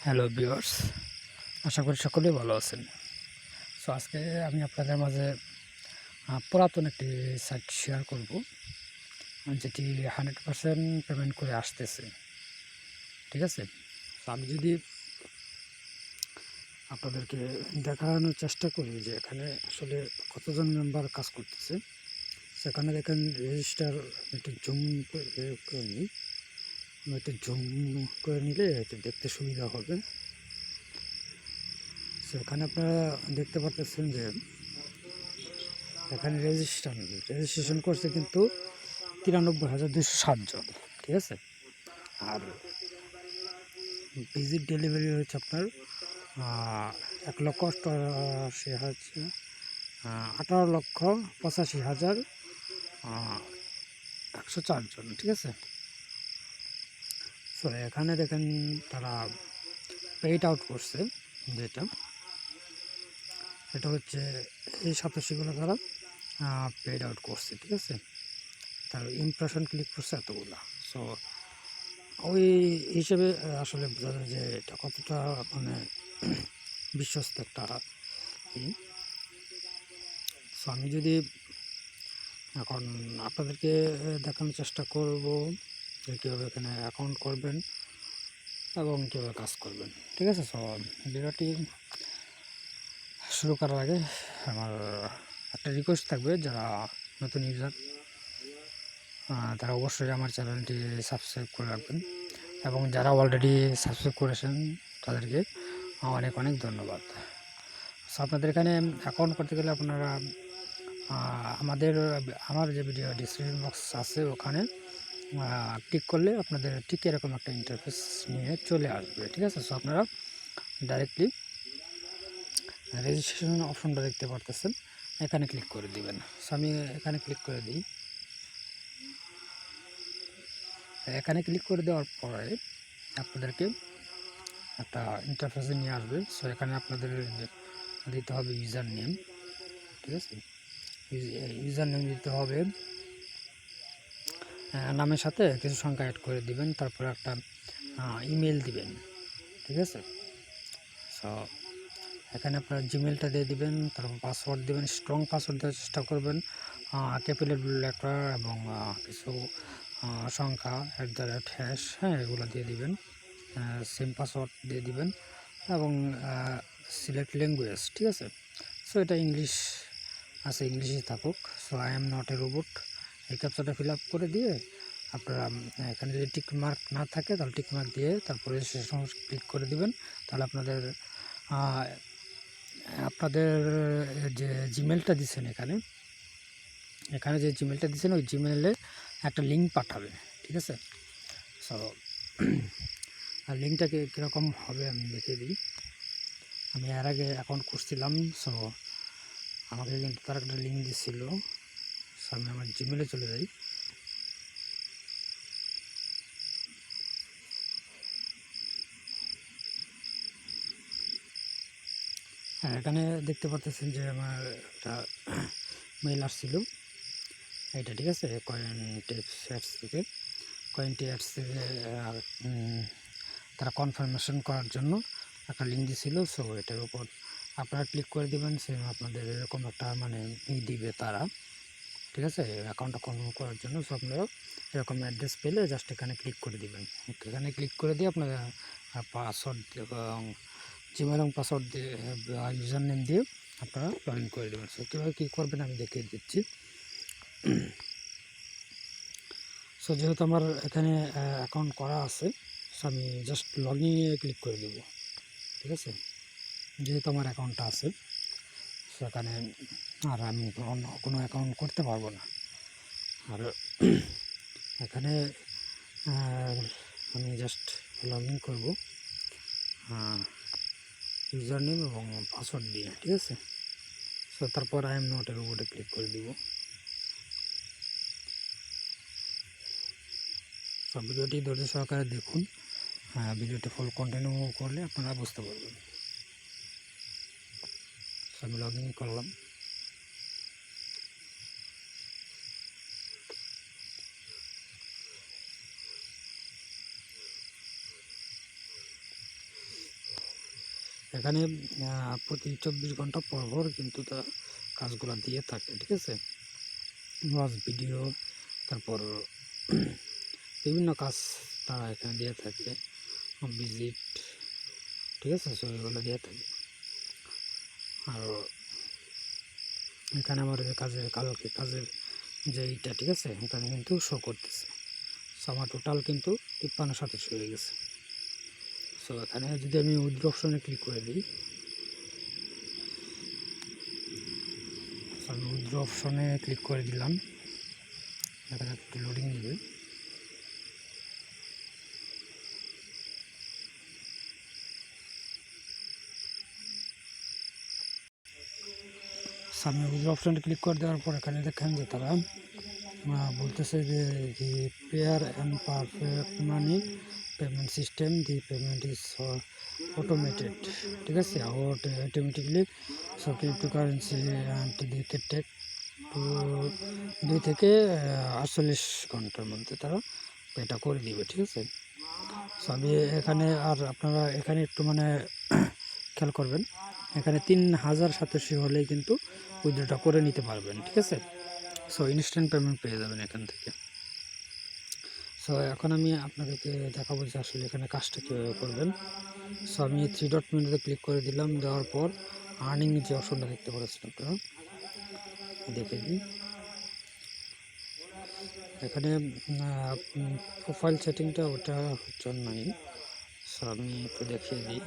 Hello viewers, আশা করি সকলেই ভালো আছেন। সো আজকে আমি আপনাদের মাঝে পুরাতন একটি সাইট শেয়ার করব, যেটি 100% পেমেন্ট করে আসতেছে। ঠিক আছে, তো আমি যদি আপনাদেরকে দেখানোর চেষ্টা করি যে এখানে আসলে কতজন মেম্বার কাজ করতেছে। সেখানে দেখেন রেজিস্টার একটু জুম করে নিই। একটু জুম করে নিলে একটু দেখতে সুবিধা হবে। সেখানে আপনারা দেখতে পাচ্ছেন যে এখানে রেজিস্ট্রেশন করছে কিন্তু 93,260 জন। ঠিক আছে, আর ভিজিট ডেলিভারি হচ্ছে আপনার 1,88,000 18,85,104 জন। ঠিক আছে, তো এখানে দেখেন তারা পেইড আউট করছে, যেটা এটা হচ্ছে এই সাতাশিগুলো তারা পেইড আউট করছে। ঠিক আছে, তার ইমপ্রেশন ক্লিক করছে এতগুলো। সো ওই হিসেবে আসলে বোঝা যায় যে এটা কতটা মানে বিশ্বস্ত একটা ই। সো আমি যদি এখন আপনাদেরকে দেখানোর চেষ্টা করব যে কীভাবে এখানে অ্যাকাউন্ট করবেন এবং কীভাবে কাজ করবেন। ঠিক আছে, সো ভিডিওটি শুরু করার আগে আমার একটা রিকোয়েস্ট থাকবে, যারা নতুন ইউজার তারা অবশ্যই আমার চ্যানেলটি সাবস্ক্রাইব করে রাখবেন, এবং যারা অলরেডি সাবস্ক্রাইব করেছেন তাদেরকে অনেক অনেক ধন্যবাদ। সো আপনাদের এখানে অ্যাকাউন্ট করতে গেলে আপনারা আমার যে ভিডিও ডিসক্রিপশন বক্স আছে ওখানে ক্লিক করলে আপনাদের ঠিক এরকম একটা ইন্টারফেস নিয়ে চলে আসবে। ঠিক আছে, সো আপনারা ডাইরেক্টলি রেজিস্ট্রেশন অপশনটা দেখতে পারতেছেন, এখানে ক্লিক করে দিবেন। সো আমি এখানে ক্লিক করে দিই। এখানে ক্লিক করে দেওয়ার পরে আপনাদেরকে একটা ইন্টারফেসে নিয়ে আসবে। সো এখানে আপনাদের দিতে হবে ইউজার নেম। ঠিক আছে, ইউজার নেম দিতে হবে, নামের সাথে কিছু সংখ্যা অ্যাড করে দিবেন, তারপরে একটা ইমেল দিবেন। ঠিক আছে, সো এখানে আপনার জিমেলটা দিয়ে দিবেন, তারপর পাসওয়ার্ড দিবেন, স্ট্রং পাসওয়ার্ড দেওয়ার চেষ্টা করবেন, ক্যাপিটাল লেটার এবং কিছু সংখ্যা @# হ্যাঁ, এগুলো দিয়ে দিবেন। সেম পাসওয়ার্ড দিয়ে দিবেন এবং সিলেক্ট ল্যাঙ্গুয়েজ। ঠিক আছে, সো এটা ইংলিশ আছে, ইংলিশই থাকুক। So I am not a robot, এই ক্যাপচাটা ফিল আপ করে দিয়ে আপনারা এখানে যদি টিক মার্ক না থাকে তাহলে টিক মার্ক দিয়ে তারপরে রেজিস্ট্রেশন ক্লিক করে দিবেন। তাহলে আপনাদের আপনাদের যে জিমেলটা দিচ্ছেন এখানে যে জিমেলটা দিচ্ছেন ওই জিমেলে একটা লিঙ্ক পাঠাবে। ঠিক আছে, সো আর লিঙ্কটা কীরকম হবে আমি দেখিয়ে দিই। আমি এর আগে অ্যাকাউন্ট করছিলাম, সো আমাকে কিন্তু তার একটা লিঙ্ক দিচ্ছিল। সো আমি আমার জিমেলে চলে যাই। হ্যাঁ, এখানে দেখতে পাচ্ছেন যে আমার একটা মেইল আসছিল এটা। ঠিক আছে, কয়েনটি অ্যাডস থেকে তারা কনফার্মেশন করার জন্য একটা লিঙ্ক দিছিল। সো এটার উপর আপনারা ক্লিক করে দেবেন, সেম আপনাদের এরকম একটা মানে দিবে তারা। ঠিক আছে, অ্যাকাউন্টটা কনফার্ম করার জন্য। সো আপনারা এরকম অ্যাড্রেস পেলে জাস্ট এখানে ক্লিক করে দেবেন। এখানে ক্লিক করে দিয়ে আপনারা পাসওয়ার্ড এবং জিমেল এবং পাসওয়ার্ড দিয়ে ইউজার নেম দিয়ে আপনারা লগ ইন করে দেবেন। সো কীভাবে কী করবেন আমি দেখিয়ে দিচ্ছি। সো যেহেতু আমার এখানে অ্যাকাউন্ট করা আছে, সো আমি জাস্ট লগ ইনে ক্লিক করে দেব। ঠিক আছে, যেহেতু আমার অ্যাকাউন্টটা আছে সেখানে আর আমি অন্য কোনো অ্যাকাউন্ট করতে পারবো না। আর এখানে আমি জাস্ট লগ ইন করবো ইউজার নেম এবং পাসওয়ার্ড দিয়ে। ঠিক আছে, সো তারপর আই এম নট এর উপরে ক্লিক করে দিব। সব ভিডিওটি ধৈর্য সহকারে দেখুন, ভিডিওটি ফুল কন্টিনিউ করলে আপনারা বুঝতে পারবেন। আমি লগ ইন করলাম। এখানে প্রতি 24 ঘন্টা পর পর কিন্তু তারা কাজগুলো দিয়ে থাকে, ঠিক আছে। ওয়াচ ভিডিও, তারপর বিভিন্ন কাজ তারা এখানে দিয়ে থাকে, ভিজিট, ঠিক আছে। সো এগুলো দিয়ে থাকে। আর এখানে আমার কাজের যে এইটা, ঠিক আছে, এখানে কিন্তু শো করতেছে। সো আমার টোটাল কিন্তু 53-27 হয়ে গেছে। সো এখানে যদি আমি উইথড্র অপশনে ক্লিক করে দিই, আমি উইথড্র অপশনে ক্লিক করে দিলাম। এখানে একটু লোডিং নেবে। আমি উইথড্র অপশনে ক্লিক করে দেওয়ার পর এখানে দেখেন যে তারা বলতেছে যে the Payeer and perfect money payment system, the payment is automated, ঠিক আছে, automatically. So cryptocurrency and the take to 2 থেকে 48 ঘন্টার মধ্যে তারা এটা করে দিবে, ঠিক আছে। সো আমি এখানে, আর আপনারা এখানে একটু মানে খেয়াল করবেন, এখানে 3087 হলেই কিন্তু উইথড্রটা করে নিতে পারবেন, ঠিক আছে। সো ইনস্ট্যান্ট পেমেন্ট পেয়ে যাবেন এখান থেকে। সো এখন আমি আপনাদেরকে দেখাবো যে আসলে এখানে কাজটা কীভাবে করবেন। সো আমি 3 ডট মেনুতে ক্লিক করে দিলাম। দেওয়ার পর আর্নিং যে অপশনটা দেখতে পাচ্ছেন আপনারা, দেখে দিন। এখানে প্রোফাইল সেটিংটা ওটা হচ্ছে নাই। সো আমি একটু দেখিয়ে দিই।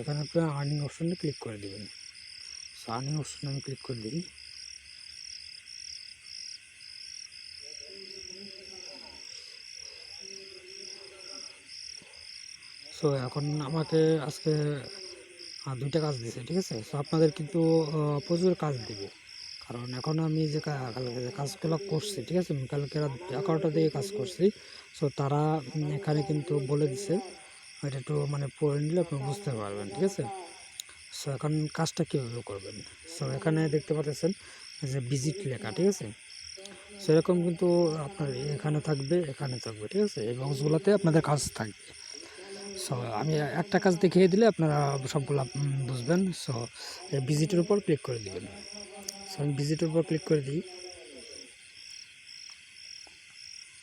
এখানে আপনারা আর্নিং অপশনে ক্লিক করে দেবেন। সো আর্নিং অপশনে আমি ক্লিক করে দিই। সো এখন আমাকে আজকে 2টা কাজ দিয়েছে, ঠিক আছে। সো আপনাদের কিন্তু প্রচুর কাজ দিবে, কারণ এখন আমি যে কাজগুলো করছি, ঠিক আছে, কালকে রাত 11টা থেকে কাজ করছি। সো তারা এখানে কিন্তু বলে দিছে, এটা একটু মানে পড়ে নিলে আপনি বুঝতে পারবেন, ঠিক আছে। সো এখন কাজটা কীভাবে করবেন। সো এখানে দেখতে পাচ্ছেন যে ভিজিট লেখা, ঠিক আছে। সেরকম কিন্তু আপনার এখানে থাকবে, এখানে থাকবে, ঠিক আছে। এই বক্সগুলোতে আপনাদের কাজ থাকবে। সো আমি একটা কাজ দেখিয়ে দিলে আপনারা সবগুলো বুঝবেন। সো ভিজিটের উপর ক্লিক করে দিবেন। সো আমি ভিজিটের উপর ক্লিক করে দিই।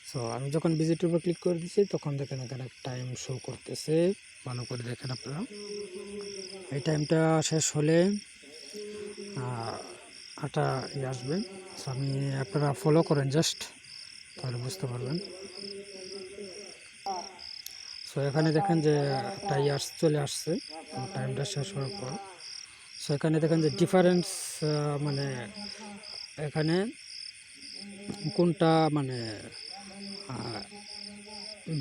সো আমি যখন ভিজিটের উপর ক্লিক করে দিচ্ছি তখন দেখেন এখানে টাইম শো করতেছে, ভালো করে দেখেন আপনারা। এই টাইমটা শেষ হলে একটা আসবে। সো আমি আপনারা ফলো করেন জাস্ট, তাহলে বুঝতে পারবেন। সো এখানে দেখেন যে একটা চলে আসছে টাইমটা শেষ হওয়ার পর। সো এখানে দেখেন যে ডিফারেন্স, মানে এখানে কোনটা মানে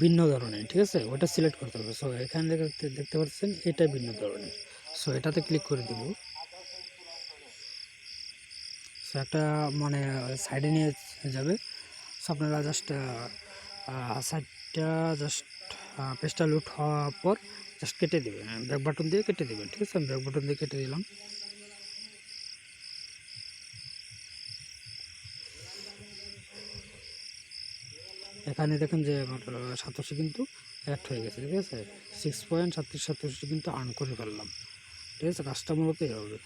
ভিন্ন ধরনের, ঠিক আছে, ওটা সিলেক্ট করতে হবে। সো এখানে দেখতে পাচ্ছেন এটা ভিন্ন ধরনের। সো এটাতে ক্লিক করে দিব। সো একটা মানে সাইডে নিয়ে যাবে। সো আপনারা জাস্ট সাইডটা জাস্ট পেজটা লোড হওয়ার পর জাস্ট কেটে দেবেন, ব্যাক বাটন দিয়ে কেটে দেবেন, ঠিক আছে। আমি ব্যাক বাটন দিয়ে কেটে দিলাম। এখানে দেখেন যে আমার 87 কিন্তু অ্যাড হয়ে গেছে, ঠিক আছে। 6.37 কিন্তু আর্ন করে ফেললাম, ঠিক আছে। কাজটা মূলত এভাবে।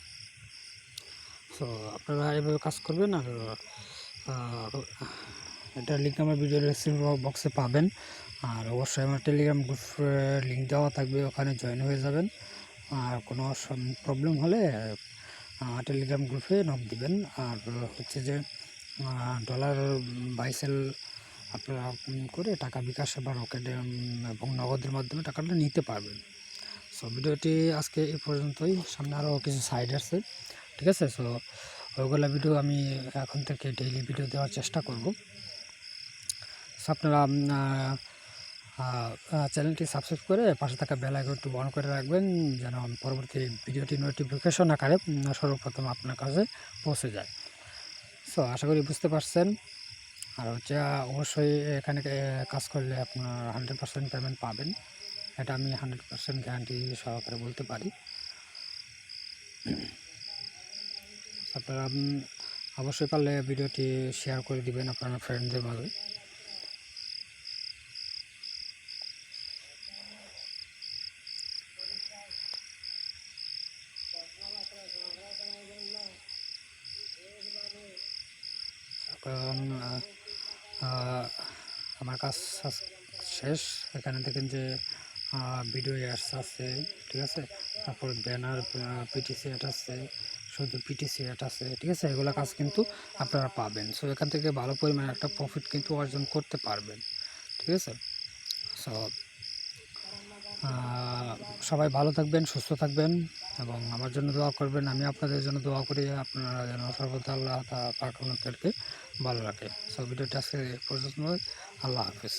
সো আপনারা এভাবে কাজ করবেন। আর এটা লিঙ্ক আমার ভিডিও ডেসক্রিপশন বক্সে পাবেন। আর অবশ্যই আমার টেলিগ্রাম গ্রুপ লিঙ্ক দেওয়া থাকবে, ওখানে জয়েন হয়ে যাবেন। আর কোনো প্রবলেম হলে টেলিগ্রাম গ্রুপে নক দিবেন। আর হচ্ছে যে ডলার বাইসেল আপনারা করে টাকা বিকাশে বা রকেটে এবং নগদের মাধ্যমে টাকাটা নিতে পারবেন। সো ভিডিওটি আজকে এই পর্যন্তই। সামনে আরও কিছু সাইড আছে, ঠিক আছে। সো ওইগুলো ভিডিও আমি এখন থেকে ডেইলি ভিডিও দেওয়ার চেষ্টা করব। সো আপনারা চ্যানেলটি সাবস্ক্রাইব করে পাশে থাকা বেল আইকনটি অন করে রাখবেন, যেন পরবর্তী ভিডিওটি নোটিফিকেশন আকারে সর্বপ্রথম আপনার কাছে পৌঁছে যায়। সো আশা করি বুঝতে পারছেন। আর হচ্ছে অবশ্যই এখানে কাজ করলে আপনার 100% পেমেন্ট পাবেন, এটা আমি 100% গ্যারান্টি সহকারে বলতে পারি। আপনারা অবশ্যই পারলে ভিডিওটি শেয়ার করে দিবেন আপনার ফ্রেন্ডদের মাঝে। কারণ আহ, আমার কাজ শেষ। এখানে দেখেন যে ভিডিও অ্যাডস আছে, ঠিক আছে, তারপর ব্যানার, পিটিসি অ্যাড আছে, শুধু পিটিসি অ্যাড আছে, ঠিক আছে, এগুলো কাজ কিন্তু আপনারা পাবেন। সো এখান থেকে ভালো পরিমাণে একটা প্রফিট কিন্তু অর্জন করতে পারবেন, ঠিক আছে। সো সবাই ভালো থাকবেন, সুস্থ থাকবেন এবং আমার জন্য দোয়া করবেন। আমি আপনাদের জন্য দোয়া করি, আপনারা যেন সর্বদা আল্লাহ পাক আপনাদেরকে ভালো রাখে। সো ভিডিওটা আজকে এ পর্যন্ত। আল্লাহ হাফিজ।